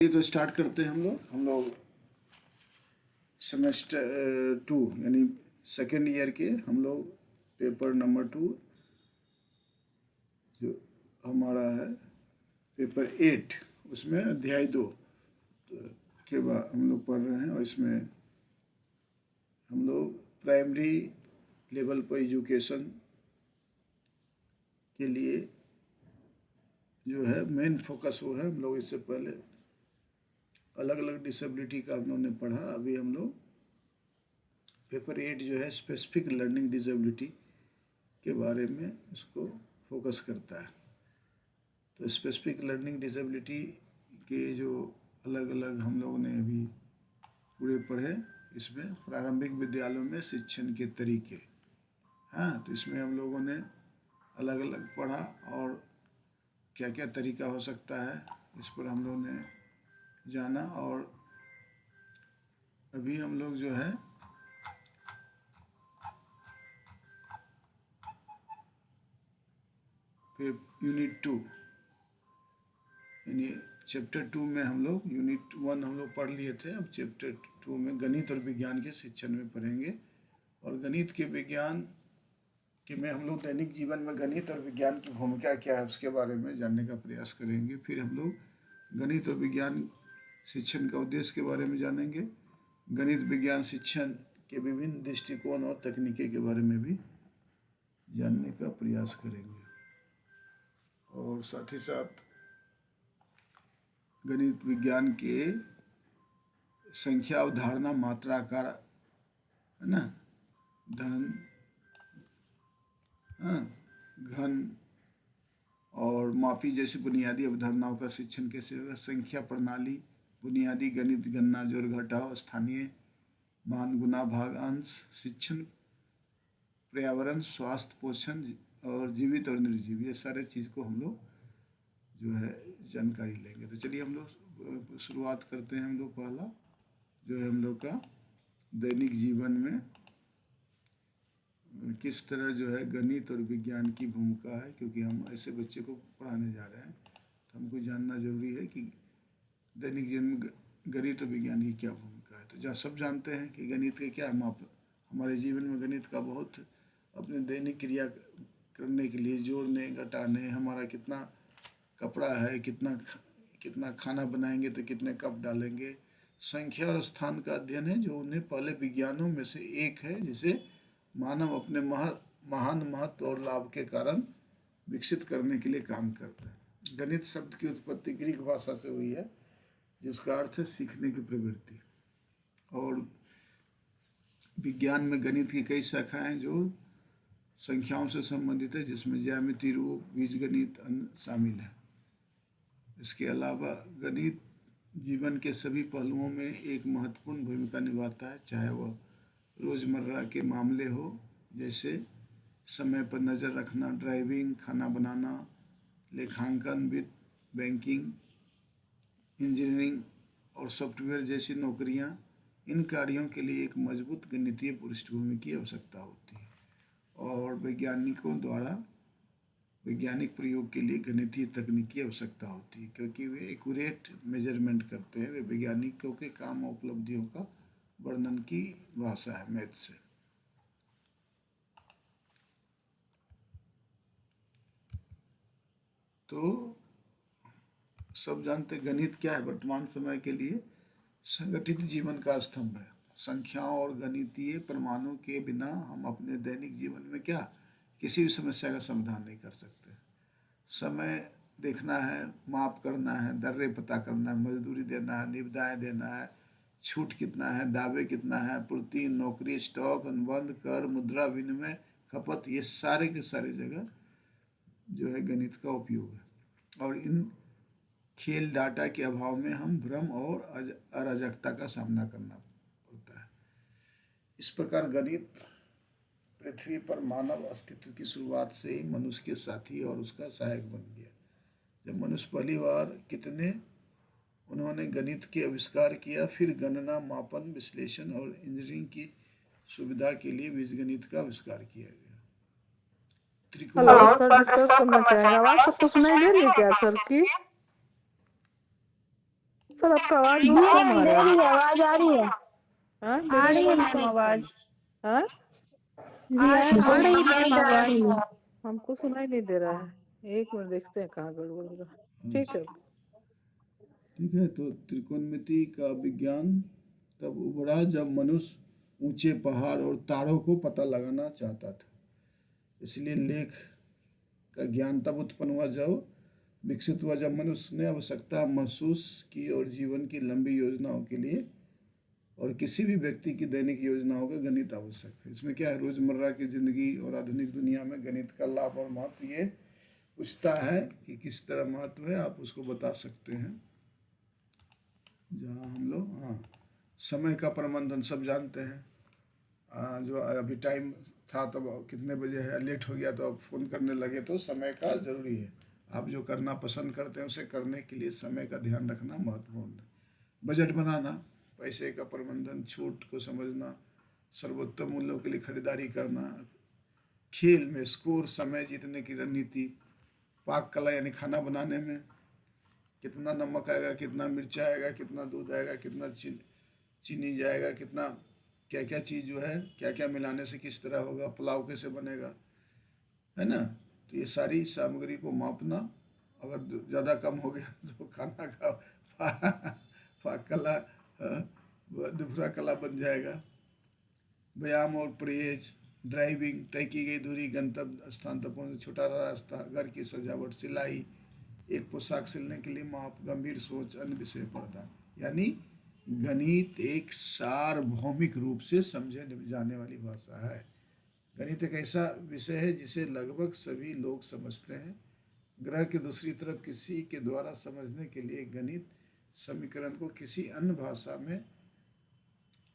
ये तो स्टार्ट करते हैं हम लोग सेमेस्टर 2 यानी सेकेंड ईयर के हम लोग पेपर नंबर 2 जो हमारा है पेपर 8 उसमें अध्याय 2 के बाद हम लोग पढ़ रहे हैं। और इसमें हम लोग प्राइमरी लेवल पर एजुकेशन के लिए जो है मेन फोकस वो है। हम लोग इससे पहले अलग अलग डिसेबिलिटी का हम लोग ने पढ़ा। अभी हम लोग पेपर 8 जो है स्पेसिफिक लर्निंग डिसेबिलिटी के बारे में इसको फोकस करता है। तो स्पेसिफिक लर्निंग डिसेबिलिटी के जो अलग अलग हम लोगों ने अभी पूरे पढ़े। इसमें प्रारंभिक विद्यालयों में शिक्षण के तरीके, हाँ, तो इसमें हम लोगों ने अलग अलग पढ़ा और क्या क्या तरीका हो सकता है इस पर हम लोगों ने जाना। और अभी हम लोग जो है यूनिट 2 यानी चैप्टर 2 में हम लोग यूनिट 1 हम लोग पढ़ लिए थे। अब चैप्टर 2 में गणित और विज्ञान के शिक्षण में पढ़ेंगे। और गणित के विज्ञान के में हम लोग दैनिक जीवन में गणित और विज्ञान की भूमिका क्या है उसके बारे में जानने का प्रयास करेंगे। फिर हम लोग गणित और विज्ञान शिक्षण का उद्देश्य के बारे में जानेंगे। गणित विज्ञान शिक्षण के विभिन्न दृष्टिकोण और तकनीकें के बारे में भी जानने का प्रयास करेंगे। और साथ ही साथ गणित विज्ञान के संख्या अवधारणा मात्रा आकार है ना, धन, घन और मापी जैसी बुनियादी अवधारणाओं का शिक्षण कैसे होगा। संख्या प्रणाली, बुनियादी गणित, गणना, जोड़ घटाव, स्थानीय मान, गुना भाग, अंश शिक्षण, पर्यावरण, स्वास्थ्य, पोषण और जीवित और निर्जीव, ये सारे चीज़ को हम लोग जो है जानकारी लेंगे। तो चलिए हम लोग शुरुआत करते हैं। हम लोग पहला जो है हम लोग का दैनिक जीवन में किस तरह जो है गणित और विज्ञान की भूमिका है, क्योंकि हम ऐसे बच्चे को पढ़ाने जा रहे हैं तो हमको जानना जरूरी है कि दैनिक जीवन में गणित और विज्ञान की क्या भूमिका है। तो जहाँ सब जानते हैं कि गणित के क्या हमारे जीवन में गणित का बहुत अपने दैनिक क्रिया करने के लिए, जोड़ने घटाने, हमारा कितना कपड़ा है, कितना खाना बनाएंगे तो कितने कप डालेंगे, संख्या और स्थान का अध्ययन है जो उन्हें पहले विज्ञानों में से एक है जिसे मानव अपने महान महत्व और लाभ के कारण विकसित करने के लिए काम करता है। गणित शब्द की उत्पत्ति ग्रीक भाषा से हुई है जिसका अर्थ है सीखने की प्रवृत्ति। और विज्ञान में गणित की कई शाखाएं जो संख्याओं से संबंधित है, जिसमें ज्यामिति, रूप, बीजगणित शामिल है। इसके अलावा गणित जीवन के सभी पहलुओं में एक महत्वपूर्ण भूमिका निभाता है, चाहे वह रोज़मर्रा के मामले हो जैसे समय पर नज़र रखना, ड्राइविंग, खाना बनाना, लेखांकन, वित्त, बैंकिंग, इंजीनियरिंग और सॉफ्टवेयर जैसी नौकरियां। इन कार्यों के लिए एक मजबूत गणितीय पृष्ठभूमि की आवश्यकता होती है और वैज्ञानिकों द्वारा वैज्ञानिक प्रयोग के लिए गणितीय तकनीक की आवश्यकता होती है, क्योंकि वे एक्यूरेट मेजरमेंट करते हैं। वे वैज्ञानिकों के काम और उपलब्धियों का वर्णन की भाषा है मैथ से। तो सब जानते गणित क्या है। वर्तमान समय के लिए संगठित जीवन का स्तंभ है। संख्याओं और गणितीय प्रमाणों के बिना हम अपने दैनिक जीवन में क्या किसी भी समस्या का समाधान नहीं कर सकते। समय देखना है, माप करना है, दर्रे पता करना है, मजदूरी देना है, निविदाएं देना है, छूट कितना है, दावे कितना है, पूर्ति, नौकरी, स्टॉक, अनुबंध, कर, मुद्रा विनिमय, खपत, ये सारे के सारे जगह जो है गणित का उपयोग है। और इन खेल डाटा के अभाव में हम भ्रम और अराजकता का सामना करना पड़ता है। इस प्रकार गणित पृथ्वी पर मानव अस्तित्व की शुरुआत से ही मनुष्य के साथी और उसका सहायक बन गया। जब मनुष्य पहली बार उन्होंने गणित के आविष्कार किया, फिर गणना, मापन, विश्लेषण और इंजीनियरिंग की सुविधा के लिए बीजगणित का आविष्कार किया गया। हेलो सर, डिस्टर्ब करना चाहेगा, आवाज सबको सुनाई दे रही है क्या सर की? सर आपका आवाज जी बहुत कम आ रहा मेरी है। आवाज आ रही है। हाँ आ मेरे रही को है भी मैम कम। आवाज। हाँ जी आ रही है मैम आवाज। हमको सुनाई नहीं दे रहा है। एक मिनट देखते हैं कहाँ गड़बड़ हो रहा है। ठीक है। ठीक है, तो त्रिकोणमिति का विज्ञान तब उभरा जब मनुष्य ऊंचे पहाड़ और तारों को पता लगाना चाहता था। इसलिए लेख का ज्ञान तब उत्पन्न हुआ जब विकसित हुआ, जब मनुष्य ने आवश्यकता महसूस की और जीवन की लंबी योजनाओं के लिए और किसी भी व्यक्ति की दैनिक योजनाओं का गणित आवश्यक है। इसमें क्या है, रोजमर्रा की जिंदगी और आधुनिक दुनिया में गणित का लाभ और महत्व ये पूछता है कि किस तरह महत्व है, आप उसको बता सकते हैं। जहाँ हम लोग समय का प्रबंधन सब जानते हैं। जो अभी टाइम था तब कितने बजे है, लेट हो गया तो अब फ़ोन करने लगे, तो समय का ज़रूरी है। आप जो करना पसंद करते हैं उसे करने के लिए समय का ध्यान रखना महत्वपूर्ण है। बजट बनाना, पैसे का प्रबंधन, छूट को समझना, सर्वोत्तम मूल्यों के लिए खरीदारी करना, खेल में स्कोर, समय जीतने की रणनीति, पाक कला यानी खाना बनाने में कितना नमक आएगा, कितना मिर्चा आएगा, कितना दूध आएगा, कितना चीनी जाएगा, कितना क्या क्या चीज़ जो है क्या क्या मिलाने से किस तरह होगा, पुलाव कैसे बनेगा, है ना। तो ये सारी सामग्री को मापना, अगर ज़्यादा कम हो गया तो खाना का पाक कला दूसरा कला बन जाएगा। व्यायाम और परहेज, ड्राइविंग, तय की गई दूरी, गंतव्य स्थान तक पहुँचने, छोटा रास्ता, घर की सजावट, सिलाई, एक पोशाक सिलने के लिए माप, गंभीर सोच, अन्य विषय पढ़ना। यानी गणित एक सार्वभौमिक रूप से समझे जाने वाली भाषा है। गणित एक ऐसा विषय है जिसे लगभग सभी लोग समझते हैं। ग्रह के दूसरी तरफ किसी के द्वारा समझने के लिए गणित समीकरण को किसी अन्य भाषा में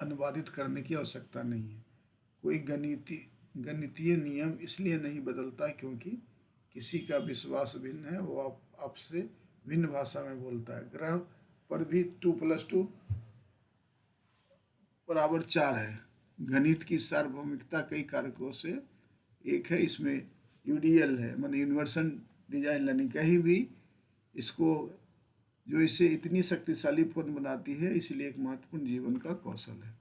अनुवादित करने की आवश्यकता नहीं है। कोई गणितीय नियम इसलिए नहीं बदलता क्योंकि किसी का विश्वास भिन्न है, वो आपसे भिन्न भाषा में बोलता है। ग्रह पर भी 2+2 बराबर 4 है। गणित की सार्वभौमिकता कई कारकों से एक है, इसमें यूडीएल है, माने यूनिवर्सल डिजाइन लर्निंग, कहीं भी इसको जो इसे इतनी शक्तिशाली पूर्ण बनाती है, इसलिए एक महत्वपूर्ण जीवन का कौशल है।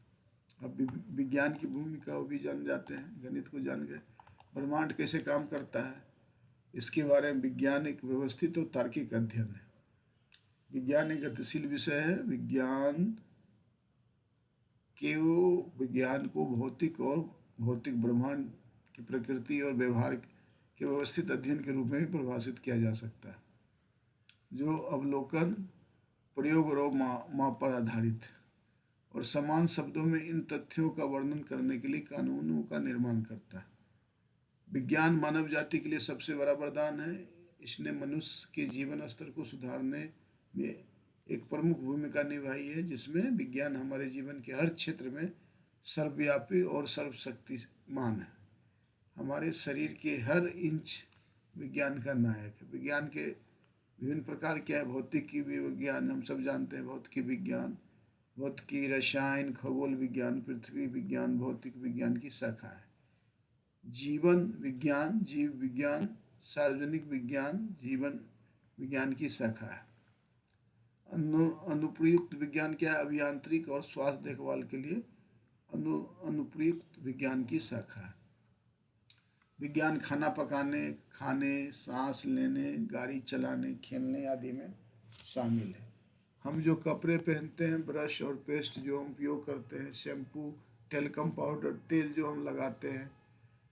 अब विज्ञान की भूमिका भी जान जाते हैं, गणित को जान गए। ब्रह्मांड कैसे काम करता है, इसके बारे में विज्ञान एक व्यवस्थित और तार्किक अध्ययन है। विज्ञान एक गतिशील विषय है। विज्ञान को भौतिक और भौतिक ब्रह्मांड की प्रकृति और व्यवहार के व्यवस्थित अध्ययन के रूप में भी परिभाषित किया जा सकता है, जो अवलोकन, प्रयोग और माप पर आधारित और समान शब्दों में इन तथ्यों का वर्णन करने के लिए कानूनों का निर्माण करता है। विज्ञान मानव जाति के लिए सबसे बड़ा वरदान है। इसने मनुष्य के जीवन स्तर को सुधारने में एक प्रमुख भूमिका निभाई है, जिसमें विज्ञान हमारे जीवन के हर क्षेत्र में सर्वव्यापी और सर्वशक्तिमान है। हमारे शरीर के हर इंच विज्ञान का नायक है। विज्ञान के विभिन्न प्रकार क्या है, भौतिकी विज्ञान हम सब जानते हैं, भौतिकी विज्ञान, भौतिकी, रसायन, खगोल विज्ञान, पृथ्वी विज्ञान, भौतिक विज्ञान की शाखा है। जीवन विज्ञान, जीव विज्ञान, सार्वजनिक विज्ञान, जीवन विज्ञान की शाखा है। अनुप्रयुक्त विज्ञान क्या है, अभियांत्रिक और स्वास्थ्य देखभाल के लिए अनुप्रयुक्त विज्ञान की शाखा है। विज्ञान खाना पकाने, खाने, सांस लेने, गाड़ी चलाने, खेलने आदि में शामिल है। हम जो कपड़े पहनते हैं, ब्रश और पेस्ट जो हम उपयोग करते हैं, शैम्पू, टेल्कम पाउडर, तेल जो हम लगाते हैं,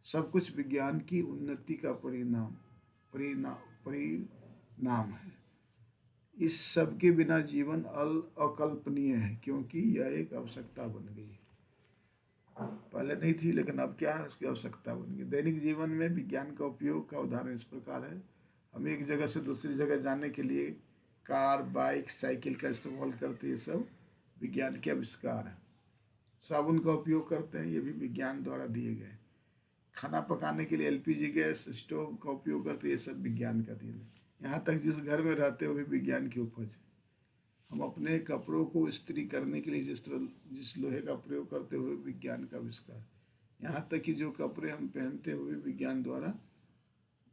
सब कुछ विज्ञान की उन्नति का परिणाम है। इस सब के बिना जीवन अकल्पनीय है, क्योंकि यह एक आवश्यकता बन गई है। पहले नहीं थी, लेकिन अब क्या है, उसकी आवश्यकता बन गई। दैनिक जीवन में विज्ञान का उपयोग का उदाहरण इस प्रकार है। हम एक जगह से दूसरी जगह जाने के लिए कार, बाइक, साइकिल का इस्तेमाल करते हैं, सब विज्ञान के आविष्कार है। साबुन का उपयोग करते हैं, ये भी विज्ञान द्वारा दिए गए। खाना पकाने के लिए एलपीजी गैस स्टोव का उपयोग करते हैं, ये सब विज्ञान का देन है। यहाँ तक जिस घर में रहते हैं वो भी विज्ञान की उपज है। हम अपने कपड़ों को इस्त्री करने के लिए जिस लोहे का प्रयोग करते हुए विज्ञान का आविष्कार। यहाँ तक कि जो कपड़े हम पहनते हुए विज्ञान द्वारा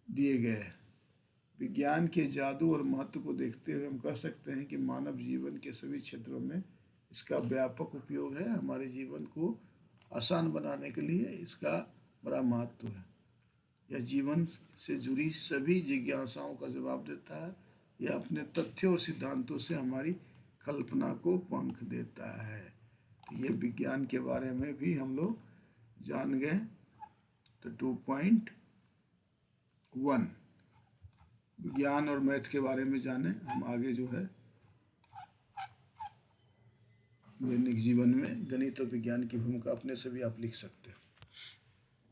दिए गए हैं। विज्ञान के जादू और महत्व को देखते हुए हम कह सकते हैं कि मानव जीवन के सभी क्षेत्रों में इसका व्यापक उपयोग है। हमारे जीवन को आसान बनाने के लिए इसका बड़ा महत्व है। यह जीवन से जुड़ी सभी जिज्ञासाओं का जवाब देता है। यह अपने तथ्यों और सिद्धांतों से हमारी कल्पना को पंख देता है। तो ये विज्ञान के बारे में भी हम लोग जान गए। तो 2.1 विज्ञान और मैथ के बारे में जाने। हम आगे जो है दैनिक जीवन में गणित और विज्ञान की भूमिका अपने से भी आप लिख सकते हैं।